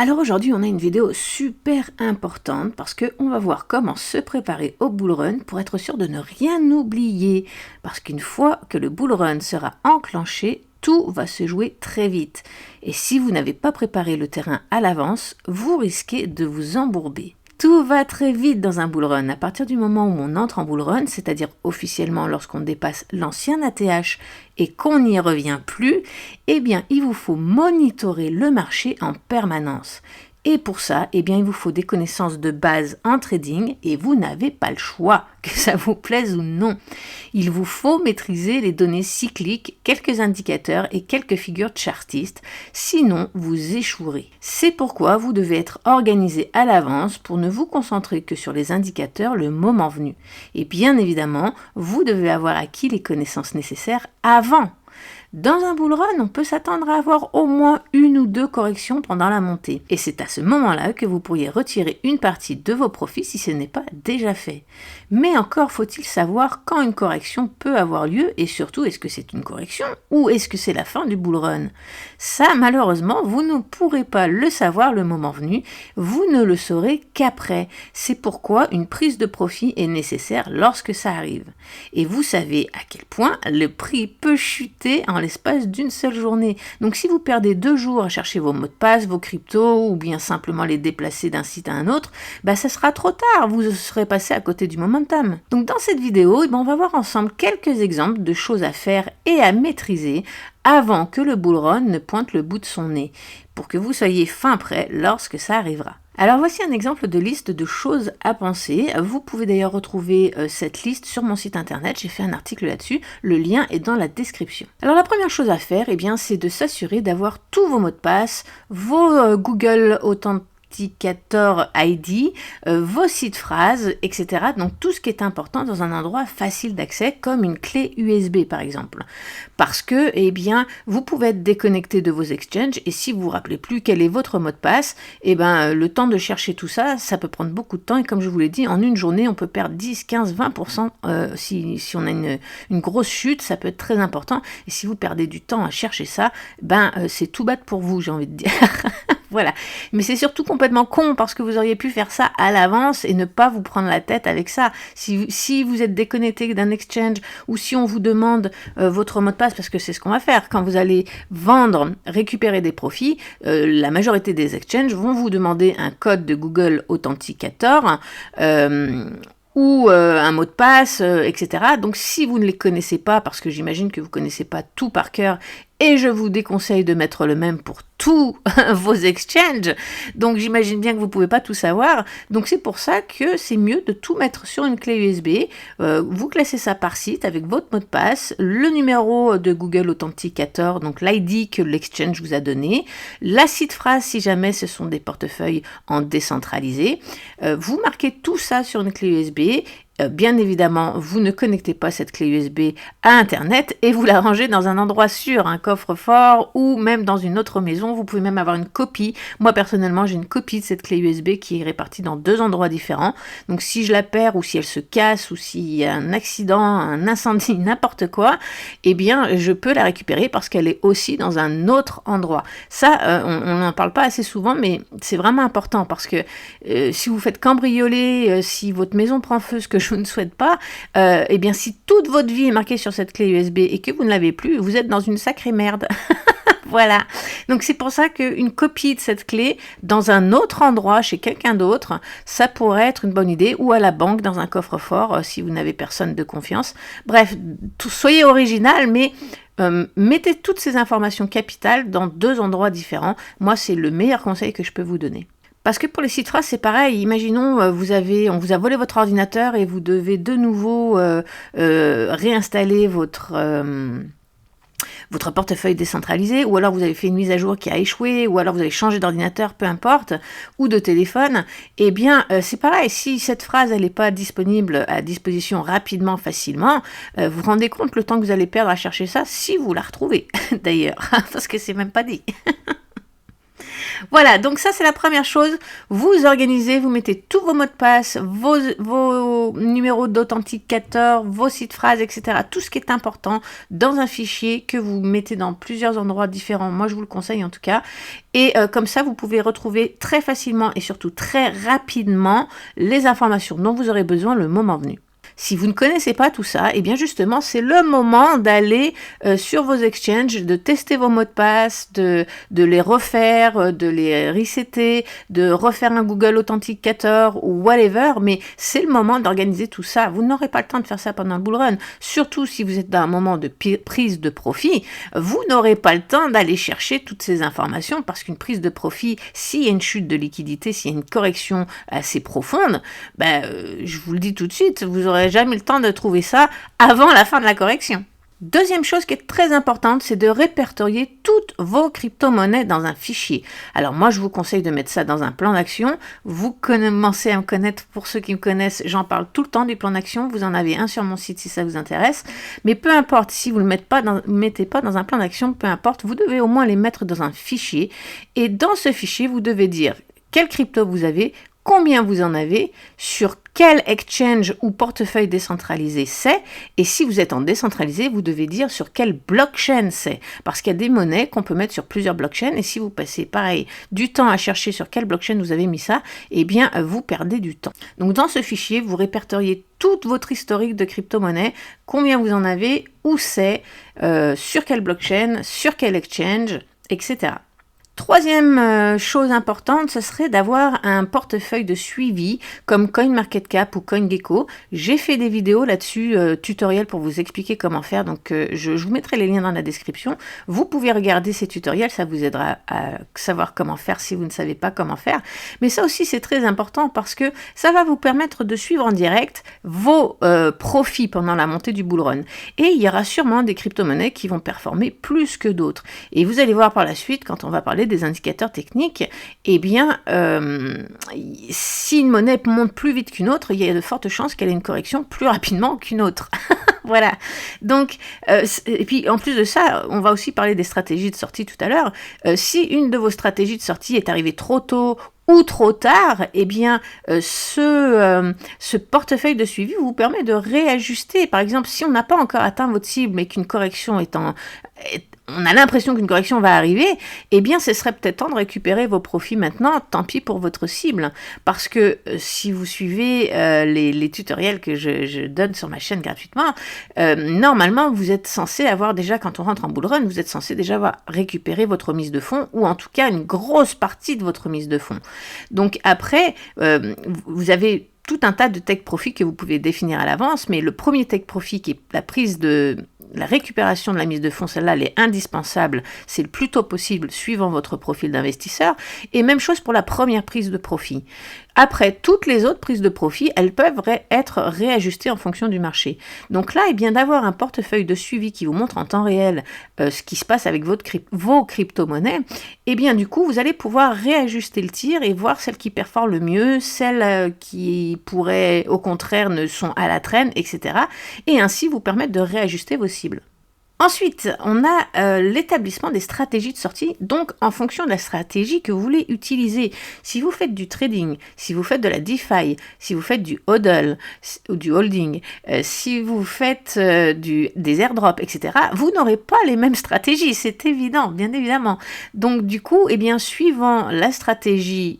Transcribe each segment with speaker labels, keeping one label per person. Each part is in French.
Speaker 1: Alors aujourd'hui, on a une vidéo super importante parce qu'on va voir comment se préparer au bull run pour être sûr de ne rien oublier. Parce qu'une fois que le bull run sera enclenché, tout va se jouer très vite. Et si vous n'avez pas préparé le terrain à l'avance, vous risquez de vous embourber. Tout va très vite dans un bull run. À partir du moment où on entre en bull run, c'est-à-dire officiellement lorsqu'on dépasse l'ancien ATH et qu'on n'y revient plus, eh bien, il vous faut monitorer le marché en permanence. Et pour ça, eh bien, il vous faut des connaissances de base en trading et vous n'avez pas le choix, que ça vous plaise ou non. Il vous faut maîtriser les données cycliques, quelques indicateurs et quelques figures chartistes, sinon vous échouerez. C'est pourquoi vous devez être organisé à l'avance pour ne vous concentrer que sur les indicateurs le moment venu. Et bien évidemment, vous devez avoir acquis les connaissances nécessaires avant. Dans un bull run, on peut s'attendre à avoir au moins une ou deux corrections pendant la montée. Et c'est à ce moment-là que vous pourriez retirer une partie de vos profits si ce n'est pas déjà fait. Mais encore faut-il savoir quand une correction peut avoir lieu et surtout est-ce que c'est une correction ou est-ce que c'est la fin du bull run. Ça, malheureusement, vous ne pourrez pas le savoir le moment venu, vous ne le saurez qu'après. C'est pourquoi une prise de profit est nécessaire lorsque ça arrive. Et vous savez à quel point le prix peut chuter en l'espace d'une seule journée. Donc si vous perdez 2 jours à chercher vos mots de passe, vos cryptos ou bien simplement les déplacer d'un site à un autre, ça sera trop tard, vous serez passé à côté du momentum. Donc dans cette vidéo, on va voir ensemble quelques exemples de choses à faire et à maîtriser avant que le bull run ne pointe le bout de son nez, pour que vous soyez fin prêt lorsque ça arrivera. Alors voici un exemple de liste de choses à penser. Vous pouvez d'ailleurs retrouver cette liste sur mon site internet, j'ai fait un article là-dessus, le lien est dans la description. Alors la première chose à faire, c'est de s'assurer d'avoir tous vos mots de passe, vos Google Authenticator ID, vos sites phrases, etc. Donc tout ce qui est important dans un endroit facile d'accès comme une clé USB par exemple. Parce que vous pouvez être déconnecté de vos exchanges et si vous vous rappelez plus quel est votre mot de passe, le temps de chercher tout ça, ça peut prendre beaucoup de temps et comme je vous l'ai dit, en une journée on peut perdre 10, 15, 20% si on a une grosse chute, ça peut être très important et si vous perdez du temps à chercher ça, c'est tout bad pour vous, j'ai envie de dire. Voilà, mais c'est surtout complètement con parce que vous auriez pu faire ça à l'avance et ne pas vous prendre la tête avec ça. Si vous êtes déconnecté d'un exchange ou si on vous demande votre mot de passe, parce que c'est ce qu'on va faire, quand vous allez vendre, récupérer des profits, la majorité des exchanges vont vous demander un code de Google Authenticator ou un mot de passe, etc. Donc si vous ne les connaissez pas, parce que j'imagine que vous ne connaissez pas tout par cœur, et je vous déconseille de mettre le même pour tous vos exchanges, donc j'imagine bien que vous ne pouvez pas tout savoir, donc c'est pour ça que c'est mieux de tout mettre sur une clé USB, vous classez ça par site avec votre mot de passe, le numéro de Google Authenticator, donc l'ID que l'exchange vous a donné, la site phrase si jamais ce sont des portefeuilles en décentralisé, vous marquez tout ça sur une clé USB. Bien évidemment, vous ne connectez pas cette clé USB à Internet et vous la rangez dans un endroit sûr, un coffre-fort ou même dans une autre maison. Vous pouvez même avoir une copie. Moi, personnellement, j'ai une copie de cette clé USB qui est répartie dans 2 endroits différents. Donc, si je la perds ou si elle se casse ou s'il y a un accident, un incendie, n'importe quoi, je peux la récupérer parce qu'elle est aussi dans un autre endroit. Ça, on n'en parle pas assez souvent, mais c'est vraiment important parce que si vous faites cambrioler, si votre maison prend feu, ce que je ne souhaite pas, si toute votre vie est marquée sur cette clé USB et que vous ne l'avez plus, vous êtes dans une sacrée merde. Voilà, donc c'est pour ça qu'une copie de cette clé dans un autre endroit, chez quelqu'un d'autre, ça pourrait être une bonne idée, ou à la banque, dans un coffre-fort, si vous n'avez personne de confiance. Bref, soyez original, mais mettez toutes ces informations capitales dans 2 endroits différents. Moi, c'est le meilleur conseil que je peux vous donner. Parce que pour les sites phrases, c'est pareil. Imaginons, on vous a volé votre ordinateur et vous devez de nouveau réinstaller votre portefeuille décentralisé, ou alors vous avez fait une mise à jour qui a échoué, ou alors vous avez changé d'ordinateur, peu importe, ou de téléphone, c'est pareil, si cette phrase elle n'est pas disponible à disposition rapidement, facilement, vous vous rendez compte le temps que vous allez perdre à chercher ça, si vous la retrouvez, d'ailleurs, parce que c'est même pas dit. Voilà, donc ça c'est la première chose. Vous organisez, vous mettez tous vos mots de passe, vos numéros d'authenticateur, vos sites phrases, etc. Tout ce qui est important dans un fichier que vous mettez dans plusieurs endroits différents. Moi je vous le conseille en tout cas. Et comme ça, vous pouvez retrouver très facilement et surtout très rapidement les informations dont vous aurez besoin le moment venu. Si vous ne connaissez pas tout ça, et bien justement, c'est le moment d'aller sur vos exchanges, de tester vos mots de passe, de les refaire, de les resetter, de refaire un Google Authenticator ou whatever, mais c'est le moment d'organiser tout ça. Vous n'aurez pas le temps de faire ça pendant le bull run, surtout si vous êtes dans un moment de prise de profit, vous n'aurez pas le temps d'aller chercher toutes ces informations parce qu'une prise de profit, s'il y a une chute de liquidité, s'il y a une correction assez profonde, je vous le dis tout de suite, vous aurez jamais le temps de trouver ça avant la fin de la correction. Deuxième chose qui est très importante, c'est de répertorier toutes vos crypto-monnaies dans un fichier. Alors moi, je vous conseille de mettre ça dans un plan d'action. Vous commencez à me connaître, pour ceux qui me connaissent, j'en parle tout le temps du plan d'action. Vous en avez un sur mon site si ça vous intéresse. Mais peu importe, si vous ne le mettez pas dans un plan d'action, peu importe, vous devez au moins les mettre dans un fichier. Et dans ce fichier, vous devez dire quelle crypto vous avez, combien vous en avez, sur quel exchange ou portefeuille décentralisé c'est, et si vous êtes en décentralisé, vous devez dire sur quelle blockchain c'est, parce qu'il y a des monnaies qu'on peut mettre sur plusieurs blockchains, et si vous passez pareil du temps à chercher sur quelle blockchain vous avez mis ça, eh bien vous perdez du temps. Donc dans ce fichier, vous répertoriez toute votre historique de crypto-monnaie, combien vous en avez, où c'est, sur quelle blockchain, sur quel exchange, etc. Troisième chose importante, ce serait d'avoir un portefeuille de suivi comme CoinMarketCap ou CoinGecko. J'ai fait des vidéos là-dessus, tutoriels pour vous expliquer comment faire, donc je vous mettrai les liens dans la description. Vous pouvez regarder ces tutoriels, ça vous aidera à savoir comment faire si vous ne savez pas comment faire. Mais ça aussi c'est très important parce que ça va vous permettre de suivre en direct vos profits pendant la montée du bull run. Et il y aura sûrement des crypto-monnaies qui vont performer plus que d'autres. Et vous allez voir par la suite, quand on va parler des indicateurs techniques, eh bien, si une monnaie monte plus vite qu'une autre, il y a de fortes chances qu'elle ait une correction plus rapidement qu'une autre. Voilà. Donc, et puis en plus de ça, on va aussi parler des stratégies de sortie tout à l'heure. Si une de vos stratégies de sortie est arrivée trop tôt ou trop tard, eh bien, ce portefeuille de suivi vous permet de réajuster. Par exemple, si on n'a pas encore atteint votre cible, mais qu'une correction on a l'impression qu'une correction va arriver, eh bien, ce serait peut-être temps de récupérer vos profits maintenant, tant pis pour votre cible. Parce que si vous suivez les tutoriels que je donne sur ma chaîne gratuitement, normalement, vous êtes censé avoir déjà, quand on rentre en bull run, vous êtes censé déjà avoir récupéré votre mise de fonds, ou en tout cas une grosse partie de votre mise de fonds. Donc après, vous avez tout un tas de take profit que vous pouvez définir à l'avance, mais le premier take profit qui est la récupération de la mise de fonds, celle-là, elle est indispensable, c'est le plus tôt possible suivant votre profil d'investisseur, et même chose pour la première prise de profit. Après, toutes les autres prises de profit, elles peuvent être réajustées en fonction du marché. Donc là, eh bien, d'avoir un portefeuille de suivi qui vous montre en temps réel ce qui se passe avec vos crypto-monnaies, eh bien, du coup, vous allez pouvoir réajuster le tir et voir celles qui performent le mieux, celles qui pourraient, au contraire, ne sont à la traîne, etc. Et ainsi vous permettre de réajuster vos cibles. Ensuite, on a l'établissement des stratégies de sortie, donc en fonction de la stratégie que vous voulez utiliser. Si vous faites du trading, si vous faites de la DeFi, si vous faites du hodl ou du holding, si vous faites des airdrops, etc., vous n'aurez pas les mêmes stratégies, c'est évident, bien évidemment. Donc du coup, eh bien, suivant la stratégie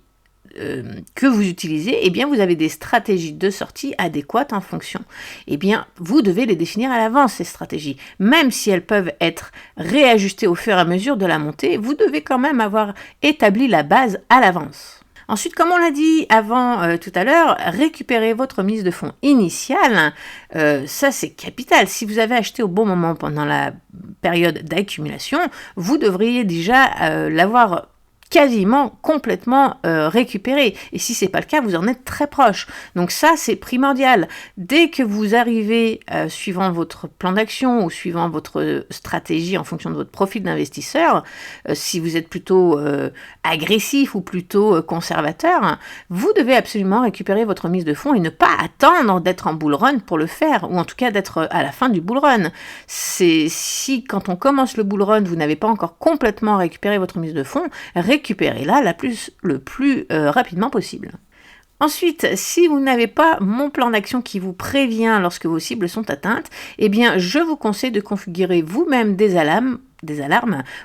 Speaker 1: que vous utilisez, eh bien vous avez des stratégies de sortie adéquates en fonction. Eh bien, vous devez les définir à l'avance, ces stratégies. Même si elles peuvent être réajustées au fur et à mesure de la montée, vous devez quand même avoir établi la base à l'avance. Ensuite, comme on l'a dit avant tout à l'heure, récupérer votre mise de fonds initiale, ça c'est capital. Si vous avez acheté au bon moment pendant la période d'accumulation, vous devriez déjà l'avoir quasiment complètement récupéré. Et si c'est pas le cas, vous en êtes très proche. Donc ça, c'est primordial. Dès que vous arrivez, suivant votre plan d'action ou suivant votre stratégie en fonction de votre profil d'investisseur, si vous êtes plutôt agressif ou plutôt conservateur, vous devez absolument récupérer votre mise de fonds et ne pas attendre d'être en bull run pour le faire, ou en tout cas d'être à la fin du bull run. Si quand on commence le bull run, vous n'avez pas encore complètement récupéré votre mise de fonds, récupérez-la le plus rapidement possible. Ensuite, si vous n'avez pas mon plan d'action qui vous prévient lorsque vos cibles sont atteintes, eh bien, je vous conseille de configurer vous-même des alarmes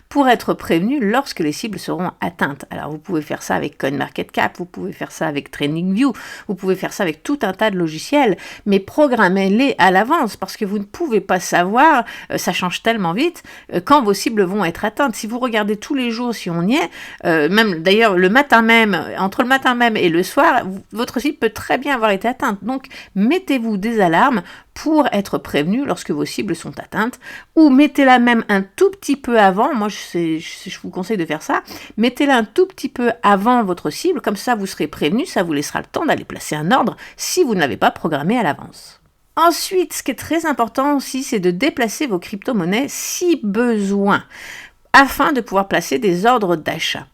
Speaker 1: pour être prévenu lorsque les cibles seront atteintes. Alors vous pouvez faire ça avec CoinMarketCap, vous pouvez faire ça avec TradingView, vous pouvez faire ça avec tout un tas de logiciels, mais programmez-les à l'avance parce que vous ne pouvez pas savoir, ça change tellement vite, quand vos cibles vont être atteintes. Si vous regardez tous les jours si on y est, même d'ailleurs le matin même, entre le matin même et le soir, votre cible peut très bien avoir été atteinte. Donc mettez-vous des alarmes pour être prévenu lorsque vos cibles sont atteintes, ou mettez-la même un tout petit peu avant, moi je vous conseille de faire ça, mettez-la un tout petit peu avant votre cible, comme ça vous serez prévenu, ça vous laissera le temps d'aller placer un ordre si vous ne l'avez pas programmé à l'avance. Ensuite, ce qui est très important aussi, c'est de déplacer vos crypto-monnaies si besoin, afin de pouvoir placer des ordres d'achat.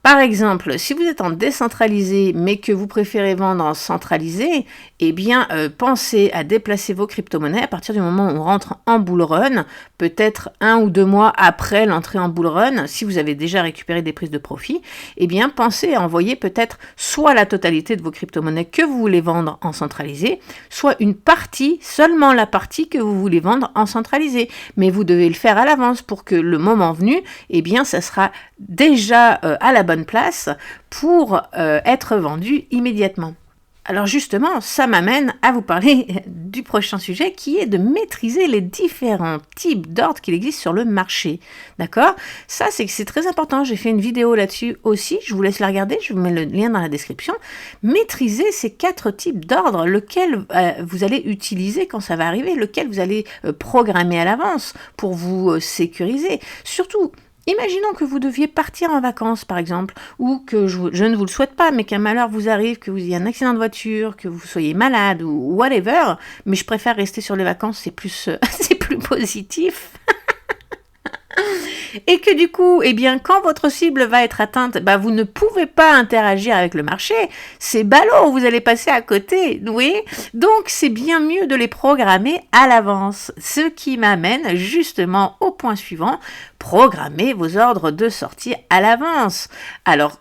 Speaker 1: Par exemple, si vous êtes en décentralisé mais que vous préférez vendre en centralisé, eh bien pensez à déplacer vos crypto-monnaies à partir du moment où on rentre en bull run, peut-être 1 ou 2 mois après l'entrée en bull run, si vous avez déjà récupéré des prises de profit, eh bien pensez à envoyer peut-être soit la totalité de vos crypto-monnaies que vous voulez vendre en centralisé, soit une partie, seulement la partie que vous voulez vendre en centralisé. Mais vous devez le faire à l'avance pour que le moment venu, eh bien ça sera déjà à la bonne place pour être vendu immédiatement. Alors justement, ça m'amène à vous parler du prochain sujet qui est de maîtriser les différents types d'ordres qu'il existe sur le marché. D'accord ? Ça, c'est très important. J'ai fait une vidéo là-dessus aussi. Je vous laisse la regarder. Je vous mets le lien dans la description. Maîtriser ces 4 types d'ordres, lequel vous allez utiliser quand ça va arriver, lequel vous allez programmer à l'avance pour vous sécuriser. Surtout, imaginons que vous deviez partir en vacances, par exemple, ou que je ne vous le souhaite pas, mais qu'un malheur vous arrive, que vous ayez un accident de voiture, que vous soyez malade ou whatever, mais je préfère rester sur les vacances, c'est plus positif. Et que du coup, eh bien, quand votre cible va être atteinte, vous ne pouvez pas interagir avec le marché. C'est ballot, vous allez passer à côté, oui. Donc, c'est bien mieux de les programmer à l'avance. Ce qui m'amène justement au point suivant, programmez vos ordres de sortie à l'avance. Alors,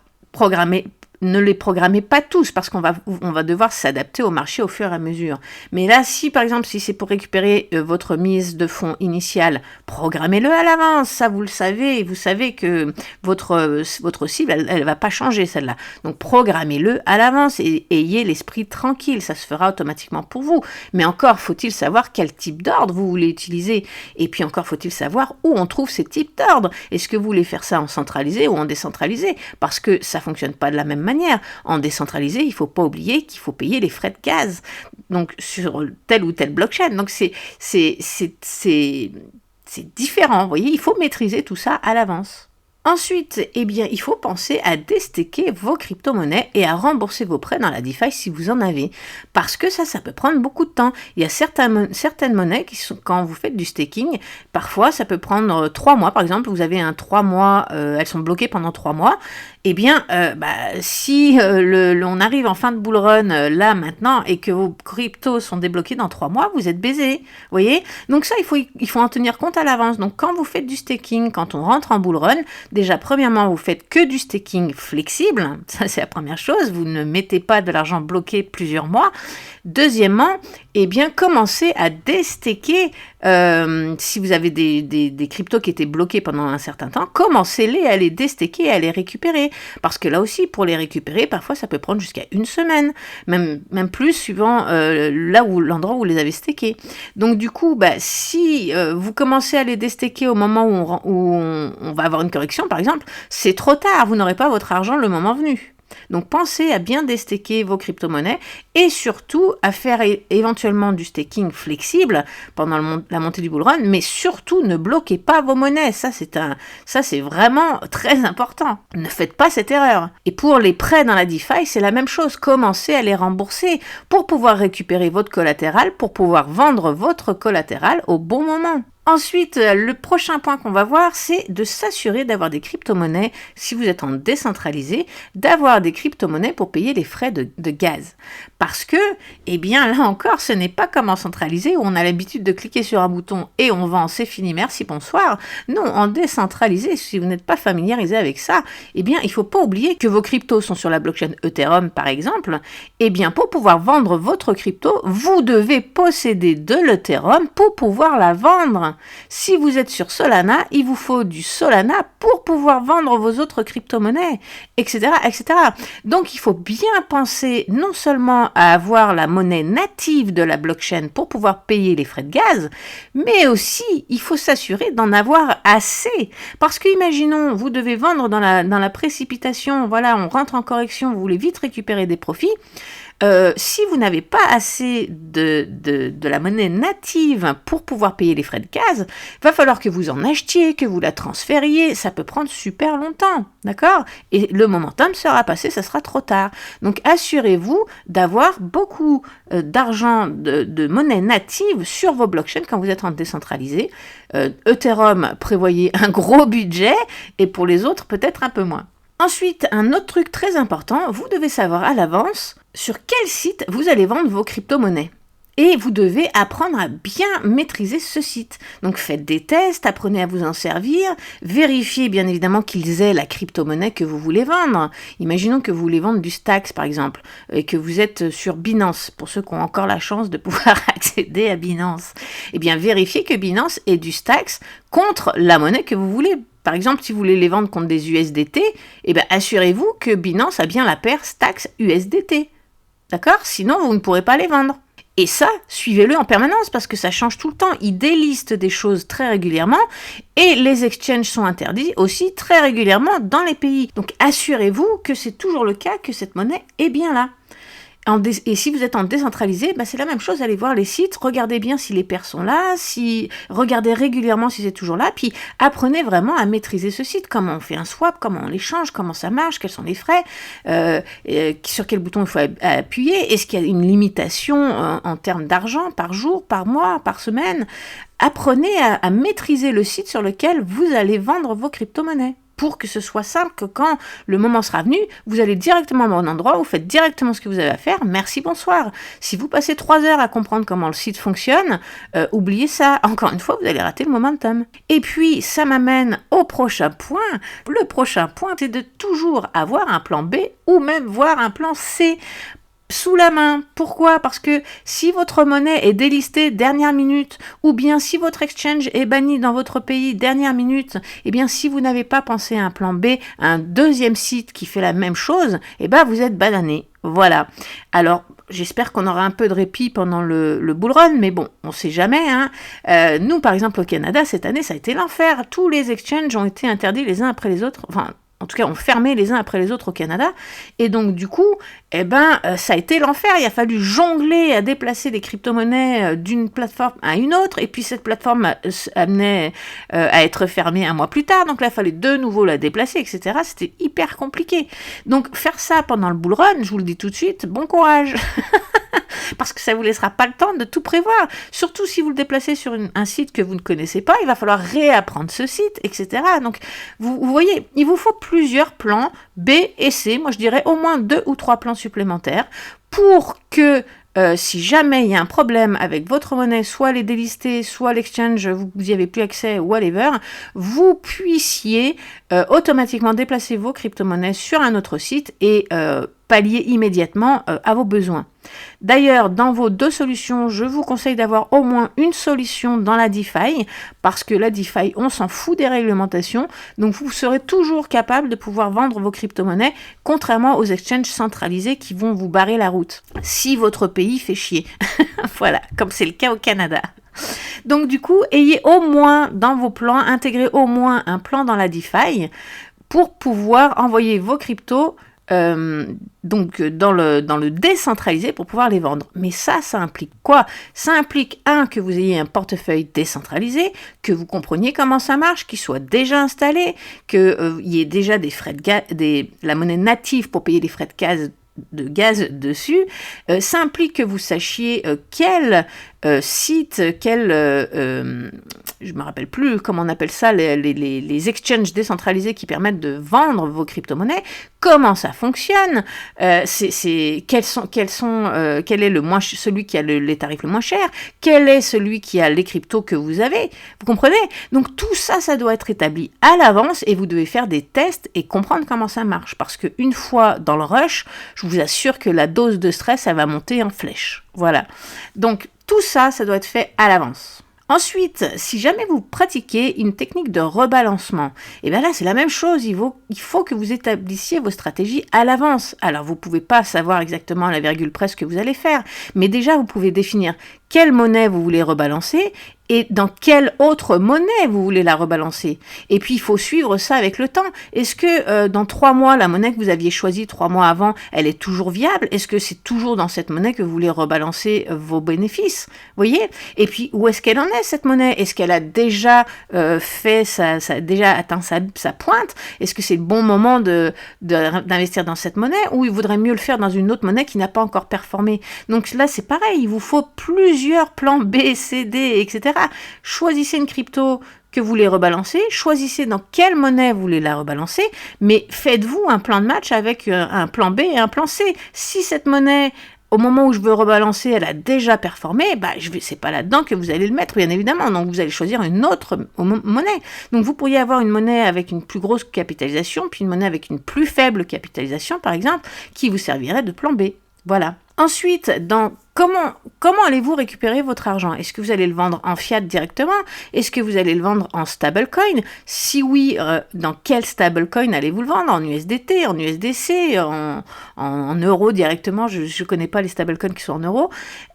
Speaker 1: ne les programmez pas tous parce qu'on va devoir s'adapter au marché au fur et à mesure. Mais là, si par exemple, si c'est pour récupérer votre mise de fonds initiale, programmez-le à l'avance. Ça, vous le savez. Vous savez que votre cible, elle va pas changer celle-là. Donc, programmez-le à l'avance et ayez l'esprit tranquille. Ça se fera automatiquement pour vous. Mais encore, faut-il savoir quel type d'ordre vous voulez utiliser. Et puis encore, faut-il savoir où on trouve ces types d'ordres. Est-ce que vous voulez faire ça en centralisé ou en décentralisé? Parce que ça fonctionne pas de la même manière. En décentralisé, il ne faut pas oublier qu'il faut payer les frais de gaz donc sur telle ou telle blockchain. Donc c'est différent, vous voyez, il faut maîtriser tout ça à l'avance. Ensuite, eh bien, il faut penser à déstaker vos crypto-monnaies et à rembourser vos prêts dans la DeFi si vous en avez. Parce que ça peut prendre beaucoup de temps. Il y a certaines monnaies qui sont, quand vous faites du staking, parfois ça peut prendre 3 mois. Par exemple, vous avez un 3 mois, elles sont bloquées pendant 3 mois. Eh bien, si on arrive en fin de bull run là maintenant et que vos cryptos sont débloqués dans 3 mois, vous êtes baisés. Vous voyez ? Donc ça, il faut en tenir compte à l'avance. Donc quand vous faites du staking, quand on rentre en bull run, déjà, premièrement, vous faites que du staking flexible. Ça, c'est la première chose. Vous ne mettez pas de l'argent bloqué plusieurs mois. Deuxièmement, eh bien, commencez à déstaker. Si vous avez des cryptos qui étaient bloqués pendant un certain temps, commencez-les à les déstaker, à les récupérer. Parce que là aussi, pour les récupérer, parfois, ça peut prendre jusqu'à 1 semaine. Même plus, suivant l'endroit où vous les avez stakés. Donc, du coup, si vous commencez à les déstaker au moment où on va avoir une correction, par exemple, c'est trop tard, vous n'aurez pas votre argent le moment venu. Donc pensez à bien déstaker vos crypto-monnaies et surtout à faire éventuellement du staking flexible pendant la montée du bull run, mais surtout ne bloquez pas vos monnaies, ça c'est vraiment très important. Ne faites pas cette erreur. Et pour les prêts dans la DeFi, c'est la même chose, commencez à les rembourser pour pouvoir récupérer votre collatéral, pour pouvoir vendre votre collatéral au bon moment. Ensuite, le prochain point qu'on va voir, c'est de s'assurer d'avoir des crypto-monnaies, si vous êtes en décentralisé, d'avoir des crypto-monnaies pour payer les frais de gaz. Parce que, eh bien, là encore, ce n'est pas comme en centralisé où on a l'habitude de cliquer sur un bouton et on vend, c'est fini, merci, bonsoir. Non, en décentralisé, si vous n'êtes pas familiarisé avec ça, eh bien, il ne faut pas oublier que vos cryptos sont sur la blockchain Ethereum, par exemple. Eh bien, pour pouvoir vendre votre crypto, vous devez posséder de l'Ethereum pour pouvoir la vendre. Si vous êtes sur Solana, il vous faut du Solana pour pouvoir vendre vos autres crypto-monnaies, etc., etc. Donc, il faut bien penser non seulement à avoir la monnaie native de la blockchain pour pouvoir payer les frais de gaz, mais aussi, il faut s'assurer d'en avoir assez. Parce que, imaginons, vous devez vendre dans la précipitation, voilà, on rentre en correction, vous voulez vite récupérer des profits. Si vous n'avez pas assez de la monnaie native pour pouvoir payer les frais de gaz, il va falloir que vous en achetiez, que vous la transfériez, ça peut prendre super longtemps, d'accord? Et le momentum sera passé, ça sera trop tard. Donc assurez-vous d'avoir beaucoup d'argent, de monnaie native sur vos blockchains quand vous êtes en décentralisé. Ethereum, prévoyez un gros budget, et pour les autres, peut-être un peu moins. Ensuite, un autre truc très important, vous devez savoir à l'avance sur quel site vous allez vendre vos crypto-monnaies. Et vous devez apprendre à bien maîtriser ce site. Donc faites des tests, apprenez à vous en servir, vérifiez bien évidemment qu'ils aient la crypto-monnaie que vous voulez vendre. Imaginons que vous voulez vendre du Stacks par exemple, et que vous êtes sur Binance, pour ceux qui ont encore la chance de pouvoir accéder à Binance. Eh bien vérifiez que Binance ait du Stacks contre la monnaie que vous voulez. Par exemple, si vous voulez les vendre contre des USDT, eh bien, assurez-vous que Binance a bien la paire Stacks USDT. D'accord? Sinon, vous ne pourrez pas les vendre. Et ça, suivez-le en permanence parce que ça change tout le temps. Ils délistent des choses très régulièrement et les exchanges sont interdits aussi très régulièrement dans les pays. Donc, assurez-vous que c'est toujours le cas, que cette monnaie est bien là. Et si vous êtes en décentralisé, c'est la même chose, allez voir les sites, regardez bien si les pairs sont là, regardez régulièrement si c'est toujours là, puis apprenez vraiment à maîtriser ce site, comment on fait un swap, comment on l'échange, comment ça marche, quels sont les frais, sur quel bouton il faut appuyer, est-ce qu'il y a une limitation en termes d'argent par jour, par mois, par semaine. Apprenez à maîtriser le site sur lequel vous allez vendre vos crypto-monnaies, pour que ce soit simple, que quand le moment sera venu, vous allez directement au bon endroit, vous faites directement ce que vous avez à faire, merci, bonsoir. Si vous passez 3 heures à comprendre comment le site fonctionne, oubliez ça, encore une fois, vous allez rater le momentum. Et puis, ça m'amène au prochain point. Le prochain point, c'est de toujours avoir un plan B, ou même voir un plan C sous la main. Pourquoi? Parce que si votre monnaie est délistée dernière minute, ou bien si votre exchange est banni dans votre pays dernière minute, eh bien si vous n'avez pas pensé à un plan B, un deuxième site qui fait la même chose, eh bien vous êtes banané. Voilà. Alors, j'espère qu'on aura un peu de répit pendant le bull run, mais bon, on sait jamais. Nous, par exemple, au Canada, cette année, ça a été l'enfer. Tous les exchanges ont été interdits les uns après les autres. Enfin, en tout cas, ont fermé les uns après les autres au Canada. Et donc, du coup, ça a été l'enfer. Il a fallu jongler à déplacer les crypto-monnaies d'une plateforme à une autre. Et puis, cette plateforme amenait à être fermée un mois plus tard. Donc là, il fallait de nouveau la déplacer, etc. C'était hyper compliqué. Donc, faire ça pendant le bull run, je vous le dis tout de suite, bon courage. Parce que ça ne vous laissera pas le temps de tout prévoir. Surtout si vous le déplacez sur un site que vous ne connaissez pas, il va falloir réapprendre ce site, etc. Donc, vous voyez, il vous faut plusieurs plans B et C. Moi, je dirais au moins 2 ou 3 plans supplémentaires pour que si jamais il y a un problème avec votre monnaie, soit les délister, soit l'exchange, vous n'y avez plus accès, whatever, vous puissiez automatiquement déplacer vos crypto-monnaies sur un autre site et pallier immédiatement à vos besoins. D'ailleurs, dans vos 2 solutions, je vous conseille d'avoir au moins une solution dans la DeFi, parce que la DeFi, on s'en fout des réglementations, donc vous serez toujours capable de pouvoir vendre vos crypto-monnaies, contrairement aux exchanges centralisés qui vont vous barrer la route, si votre pays fait chier. Voilà, comme c'est le cas au Canada. Donc du coup, ayez au moins dans vos plans, intégrez au moins un plan dans la DeFi pour pouvoir envoyer vos cryptos donc dans le décentralisé pour pouvoir les vendre. Mais ça implique quoi? Ça implique, que vous ayez un portefeuille décentralisé, que vous compreniez comment ça marche, qu'il soit déjà installé, qu'il y ait déjà des frais de gaz, la monnaie native pour payer les frais de gaz dessus. Ça implique que vous sachiez quel site, je me rappelle plus comment on appelle ça, les exchanges décentralisés qui permettent de vendre vos crypto-monnaies, comment ça fonctionne, quel est celui qui a les tarifs le moins chers, quel est celui qui a les cryptos que vous avez, vous comprenez? Donc tout ça, ça doit être établi à l'avance et vous devez faire des tests et comprendre comment ça marche, parce qu'une fois dans le rush, je vous assure que la dose de stress, elle va monter en flèche. Voilà. Donc tout ça, ça doit être fait à l'avance. Ensuite, si jamais vous pratiquez une technique de rebalancement, et bien là c'est la même chose, il faut que vous établissiez vos stratégies à l'avance. Alors vous ne pouvez pas savoir exactement à la virgule près ce que vous allez faire, mais déjà vous pouvez définir quelle monnaie vous voulez rebalancer et dans quelle autre monnaie vous voulez la rebalancer. Et puis il faut suivre ça avec le temps. Est-ce que dans 3 mois, la monnaie que vous aviez choisie 3 mois avant, elle est toujours viable? Est-ce que c'est toujours dans cette monnaie que vous voulez rebalancer vos bénéfices? Vous voyez? Et puis où est-ce qu'elle en est cette monnaie? Est-ce qu'elle a déjà déjà atteint sa pointe? Est-ce que c'est le bon moment d'investir dans cette monnaie, ou il vaudrait mieux le faire dans une autre monnaie qui n'a pas encore performé? Donc là c'est pareil, il vous faut plusieurs plans B, C, D, etc. Choisissez une crypto que vous voulez rebalancer, choisissez dans quelle monnaie vous voulez la rebalancer, mais faites-vous un plan de match avec un plan B et un plan C. Si cette monnaie, au moment où je veux rebalancer, elle a déjà performé, c'est pas là-dedans que vous allez le mettre, bien évidemment. Donc vous allez choisir une autre monnaie. Donc vous pourriez avoir une monnaie avec une plus grosse capitalisation, puis une monnaie avec une plus faible capitalisation, par exemple, qui vous servirait de plan B. Voilà. Ensuite, comment allez-vous récupérer votre argent? Est-ce que vous allez le vendre en fiat directement? Est-ce que vous allez le vendre en stablecoin? Si oui, dans quel stablecoin allez-vous le vendre? En USDT, en USDC, en euros directement? Je ne connais pas les stablecoins qui sont en euros.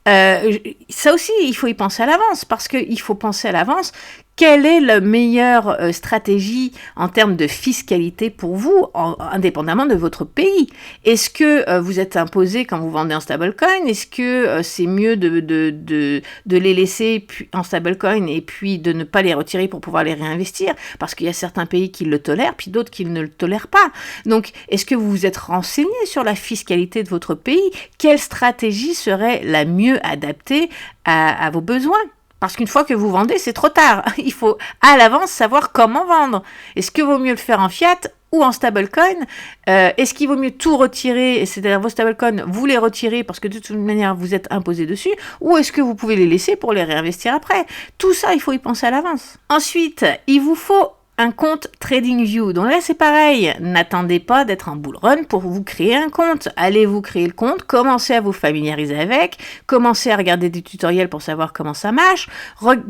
Speaker 1: Ça aussi, il faut y penser à l'avance, parce qu'il faut penser à l'avance. Quelle est la meilleure stratégie en termes de fiscalité pour vous, indépendamment de votre pays? Est-ce que vous êtes imposé quand vous vendez en stablecoin? Est-ce que c'est mieux de les laisser en stablecoin et puis de ne pas les retirer pour pouvoir les réinvestir? Parce qu'il y a certains pays qui le tolèrent, puis d'autres qui ne le tolèrent pas. Donc, est-ce que vous vous êtes renseigné sur la fiscalité de votre pays? Quelle stratégie serait la mieux adaptée à vos besoins? Parce qu'une fois que vous vendez, c'est trop tard. Il faut à l'avance savoir comment vendre. Est-ce que vaut mieux le faire en fiat ou en stablecoin? Est-ce qu'il vaut mieux tout retirer, c'est-à-dire vos stablecoins, vous les retirez parce que de toute manière vous êtes imposé dessus, ou est-ce que vous pouvez les laisser pour les réinvestir après? Tout ça, il faut y penser à l'avance. Ensuite, il vous faut un compte TradingView. Donc là, c'est pareil. N'attendez pas d'être en bull run pour vous créer un compte. Allez vous créer le compte, commencez à vous familiariser avec, commencez à regarder des tutoriels pour savoir comment ça marche,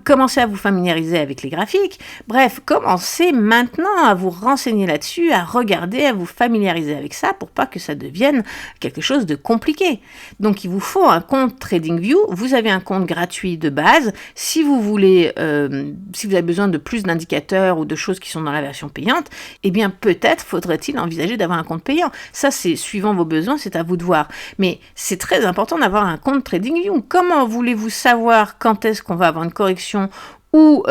Speaker 1: commencez à vous familiariser avec les graphiques. Bref, commencez maintenant à vous renseigner là-dessus, à regarder, à vous familiariser avec ça pour pas que ça devienne quelque chose de compliqué. Donc, il vous faut un compte TradingView. Vous avez un compte gratuit de base. Si vous voulez, si vous avez besoin de plus d'indicateurs ou de choses qui sont dans la version payante, eh bien peut-être faudrait-il envisager d'avoir un compte payant. Ça, c'est suivant vos besoins, c'est à vous de voir. Mais c'est très important d'avoir un compte TradingView. Comment voulez-vous savoir quand est-ce qu'on va avoir une correction ou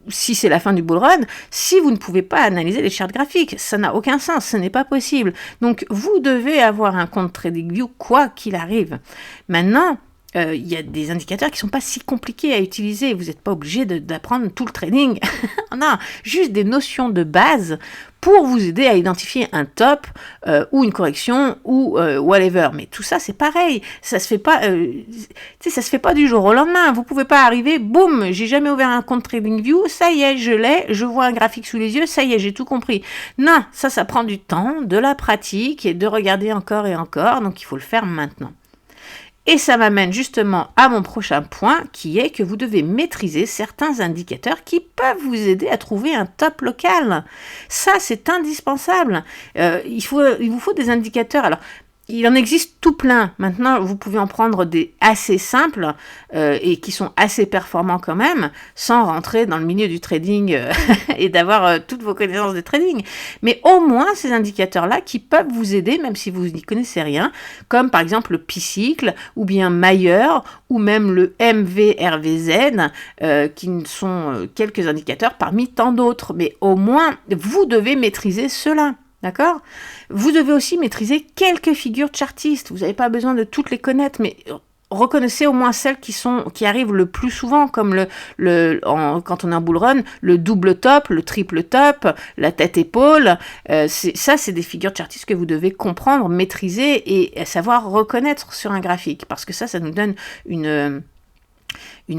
Speaker 1: si c'est la fin du bull run, si vous ne pouvez pas analyser les charts graphiques? Ça n'a aucun sens, ce n'est pas possible. Donc vous devez avoir un compte TradingView quoi qu'il arrive. Maintenant, il y a des indicateurs qui ne sont pas si compliqués à utiliser. Vous n'êtes pas obligé d'apprendre tout le trading. Non, juste des notions de base pour vous aider à identifier un top ou une correction ou whatever. Mais tout ça, c'est pareil. Ça se fait pas, ça se fait pas du jour au lendemain. Vous pouvez pas arriver, boum, j'ai jamais ouvert un compte TradingView, ça y est, je l'ai, je vois un graphique sous les yeux, ça y est, j'ai tout compris. Non, ça prend du temps, de la pratique et de regarder encore et encore. Donc, il faut le faire maintenant. Et ça m'amène justement à mon prochain point, qui est que vous devez maîtriser certains indicateurs qui peuvent vous aider à trouver un top local. Ça, c'est indispensable. Il vous faut des indicateurs. Alors, il en existe tout plein. Maintenant, vous pouvez en prendre des assez simples et qui sont assez performants quand même, sans rentrer dans le milieu du trading et d'avoir toutes vos connaissances de trading. Mais au moins, ces indicateurs-là qui peuvent vous aider, même si vous n'y connaissez rien, comme par exemple le P-cycle, ou bien Mayer, ou même le MVRVZ, qui sont quelques indicateurs parmi tant d'autres. Mais au moins, vous devez maîtriser cela. D'accord? Vous devez aussi maîtriser quelques figures chartistes. Vous n'avez pas besoin de toutes les connaître, mais reconnaissez au moins celles qui arrivent le plus souvent, comme quand on est en bull run, le double top, le triple top, la tête-épaule. C'est des figures chartistes que vous devez comprendre, maîtriser et savoir reconnaître sur un graphique, parce que ça nous donne une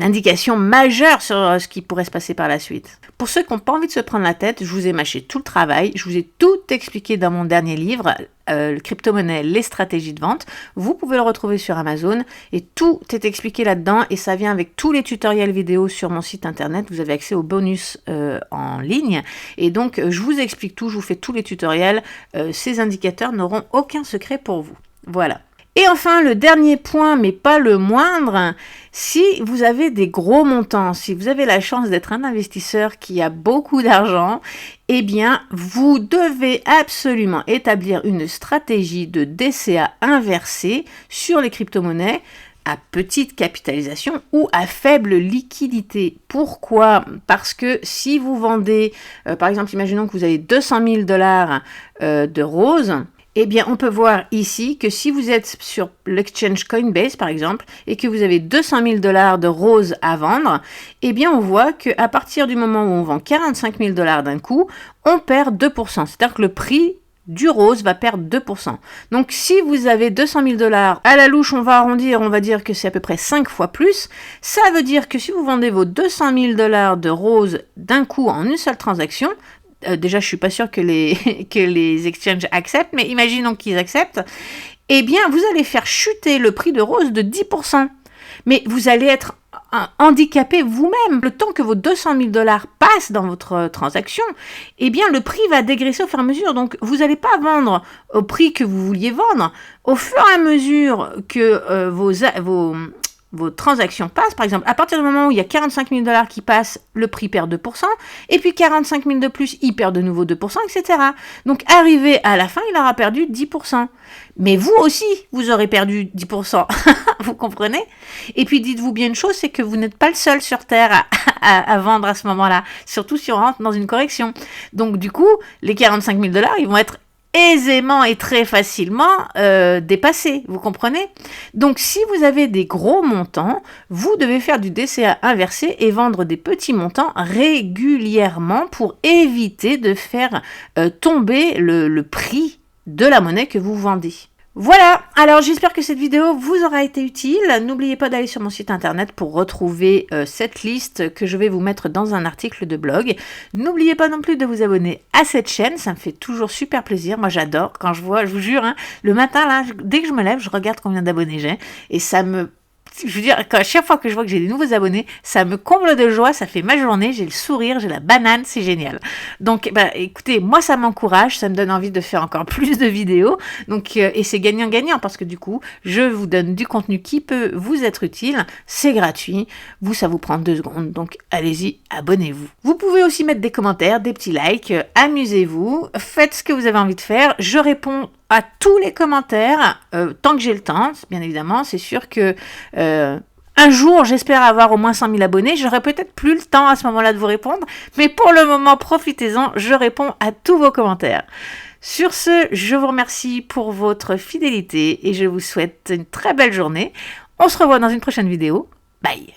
Speaker 1: indication majeure sur ce qui pourrait se passer par la suite. Pour ceux qui n'ont pas envie de se prendre la tête, je vous ai mâché tout le travail, je vous ai tout expliqué dans mon dernier livre, le crypto-monnaie, les stratégies de vente. Vous pouvez le retrouver sur Amazon et tout est expliqué là-dedans et ça vient avec tous les tutoriels vidéo sur mon site internet. Vous avez accès aux bonus en ligne et donc je vous explique tout, je vous fais tous les tutoriels. Ces indicateurs n'auront aucun secret pour vous. Voilà. Et enfin, le dernier point, mais pas le moindre, si vous avez des gros montants, si vous avez la chance d'être un investisseur qui a beaucoup d'argent, eh bien, vous devez absolument établir une stratégie de DCA inversée sur les crypto-monnaies à petite capitalisation ou à faible liquidité. Pourquoi? Parce que si vous vendez, par exemple, imaginons que vous avez 200 000 $ de roses, eh bien, on peut voir ici que si vous êtes sur l'exchange Coinbase, par exemple, et que vous avez 200 000 $ de roses à vendre, eh bien, on voit qu'à partir du moment où on vend 45 000 $ d'un coup, on perd 2%. C'est-à-dire que le prix du rose va perdre 2%. Donc, si vous avez 200 000 $ à la louche, on va arrondir, on va dire que c'est à peu près 5 fois plus. Ça veut dire que si vous vendez vos 200 000 $ de roses d'un coup en une seule transaction, déjà, je suis pas sûre que les exchanges acceptent, mais imaginons qu'ils acceptent, eh bien, vous allez faire chuter le prix de rose de 10%. Mais vous allez être handicapé vous-même. Le temps que vos 200 000 $ passent dans votre transaction, eh bien, le prix va dégraisser au fur et à mesure. Donc, vous n'allez pas vendre au prix que vous vouliez vendre. Au fur et à mesure que vos transactions passent, par exemple, à partir du moment où il y a 45 000 $ qui passent, le prix perd 2%, et puis 45 000 de plus, il perd de nouveau 2%, etc. Donc, arrivé à la fin, il aura perdu 10%. Mais vous aussi, vous aurez perdu 10%. Vous comprenez? Et puis, dites-vous bien une chose, c'est que vous n'êtes pas le seul sur Terre à vendre à ce moment-là, surtout si on rentre dans une correction. Donc, du coup, les 45 000 $, ils vont être aisément et très facilement dépassé, vous comprenez? Donc si vous avez des gros montants, vous devez faire du DCA inversé et vendre des petits montants régulièrement pour éviter de faire tomber le prix de la monnaie que vous vendez. Voilà, alors j'espère que cette vidéo vous aura été utile. N'oubliez pas d'aller sur mon site internet pour retrouver cette liste que je vais vous mettre dans un article de blog. N'oubliez pas non plus de vous abonner à cette chaîne, ça me fait toujours super plaisir. Moi j'adore quand je vois, je vous jure, hein, le matin là, dès que je me lève, je regarde combien d'abonnés j'ai et ça me... Je veux dire, à chaque fois que je vois que j'ai des nouveaux abonnés, ça me comble de joie, ça fait ma journée, j'ai le sourire, j'ai la banane, c'est génial. Donc, écoutez, moi ça m'encourage, ça me donne envie de faire encore plus de vidéos. Donc, et c'est gagnant-gagnant parce que du coup, je vous donne du contenu qui peut vous être utile, c'est gratuit, vous ça vous prend 2 secondes, donc allez-y, abonnez-vous. Vous pouvez aussi mettre des commentaires, des petits likes, amusez-vous, faites ce que vous avez envie de faire, je réponds à tous les commentaires, tant que j'ai le temps, bien évidemment. C'est sûr que un jour, j'espère avoir au moins 100 000 abonnés. J'aurai peut-être plus le temps à ce moment-là de vous répondre, mais pour le moment, profitez-en, je réponds à tous vos commentaires. Sur ce, je vous remercie pour votre fidélité et je vous souhaite une très belle journée. On se revoit dans une prochaine vidéo. Bye!